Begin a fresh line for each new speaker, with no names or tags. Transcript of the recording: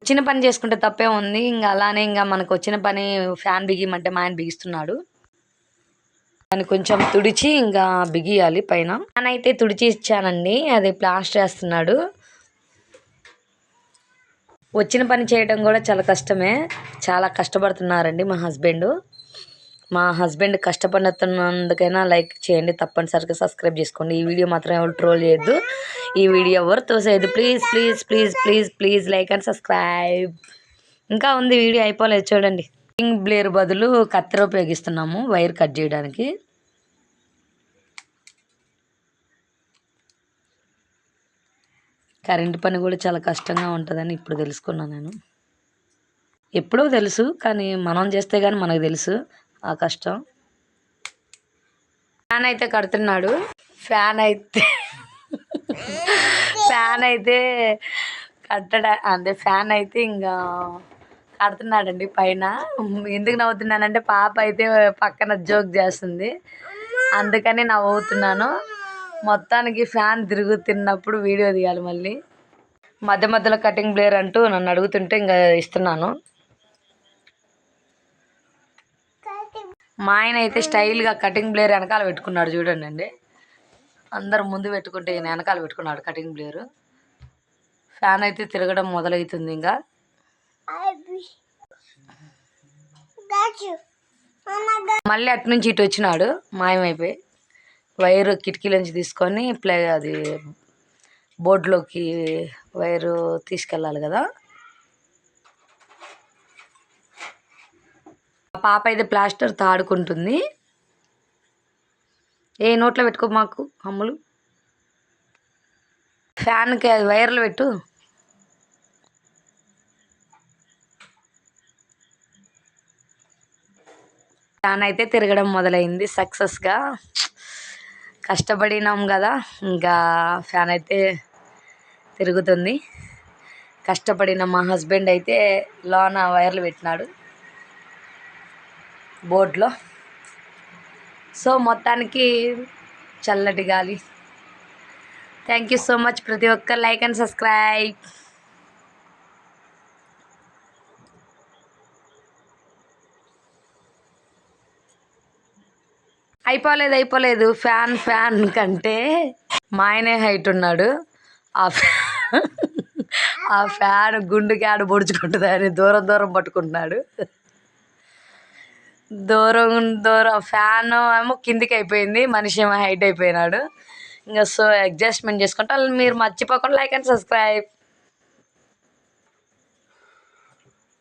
వచ్చిన పని చేసుకుంటే తప్పే ఉంది. ఇంకా అలానే ఇంకా మనకు వచ్చిన పని ఫ్యాన్ బిగియమంటే మా ఆయన బిగిస్తున్నాడు. దాన్ని కొంచెం తుడిచి ఇంకా బిగియాలి పైన. ఫ్యాన్ అయితే తుడిచి ఇచ్చానండి, అది ప్లాస్టర్ వేస్తున్నాడు. వచ్చిన పని చేయడం కూడా చాలా కష్టమే, చాలా కష్టపడుతున్నారండి మా హస్బెండ్ కష్టపడుతున్నందుకైనా లైక్ చేయండి, తప్పనిసరిగా సబ్స్క్రైబ్ చేసుకోండి. ఈ వీడియో మాత్రం ఎవరు ట్రోల్ చేయొద్దు, ఈ వీడియో ఎవరు తోసేయద్దు. Please please please please please like and subscribe. ఇంకా ఉంది, వీడియో అయిపోలేదు చూడండి. కటింగ్ బ్లేర్ బదులు కత్తెర ఉపయోగిస్తున్నాము వైర్ కట్ చేయడానికి. కరెంటు పని కూడా చాలా కష్టంగా ఉంటుందని ఇప్పుడు తెలుసుకున్నాను నేను. ఎప్పుడో తెలుసు, కానీ మనం చేస్తే కానీ మనకు తెలుసు ఆ కష్టం. ఫ్యాన్ అయితే కడుతున్నాడు. ఫ్యాన్ అయితే ఫ్యాన్ అయితే ఇంకా కడుతున్నాడండి పైన. ఎందుకు నవ్వుతున్నానంటే పాప అయితే పక్కన జోక్ చేస్తుంది, అందుకని నవ్వుతున్నాను. మొత్తానికి ఫ్యాన్ తిరుగుతున్నప్పుడు వీడియో తీయాలి. మళ్ళీ మధ్య మధ్యలో కటింగ్ బ్లేర్ అంటూ నన్ను అడుగుతుంటే ఇంకా ఇస్తున్నాను. మా ఆయన అయితే స్టైల్గా కటింగ్ బ్లేర్ వెనకాల పెట్టుకున్నాడు చూడండి అండి. అందరు ముందు పెట్టుకుంటే ఈయన వెనకాల పెట్టుకున్నాడు కటింగ్ బ్లేరు. ఫ్యాన్ అయితే తిరగడం మొదలవుతుంది. ఇంకా మళ్ళీ అటు నుంచి ఇటు వచ్చినాడు, మాయమైపోయి వైరు కిటికీలోంచి తీసుకొని అది బోర్డులోకి వైరు తీసుకెళ్ళాలి కదా. పాప అయితే ప్లాస్టర్ తాడుకుంటుంది. ఏ నోట్లో పెట్టుకో మాకు అమ్ములు. ఫ్యాన్కి అది వైర్లు పెట్టు. ఫ్యాన్ అయితే తిరగడం మొదలైంది సక్సెస్గా. కష్టపడినాం కదా, ఇంకా ఫ్యాన్ అయితే తిరుగుతుంది. కష్టపడిన మా హస్బెండ్ అయితే లోన వైర్లు పెట్టినాడు బోర్డులో. సో మొత్తానికి చల్లటి గాలి. Thank you so much. ప్రతి ఒక్కరు లైక్ అండ్ సబ్స్క్రైబ్. అయిపోలేదు. ఫ్యాన్ కంటే మా ఆయనే హైట్ ఉన్నాడు. ఆ ఫ్యాన్ గుండుకి ఆడ పొడుచుకుంటుందని దూరం పట్టుకుంటున్నాడు. దూరం ఫ్యాన్ ఏమో కిందికి అయిపోయింది, మనిషి ఏమో హైట్ అయిపోయినాడు. ఇంకా సో అడ్జస్ట్మెంట్ చేసుకుంటా. మీరు మర్చిపోకుండా లైక్ అండ్ సబ్స్క్రైబ్.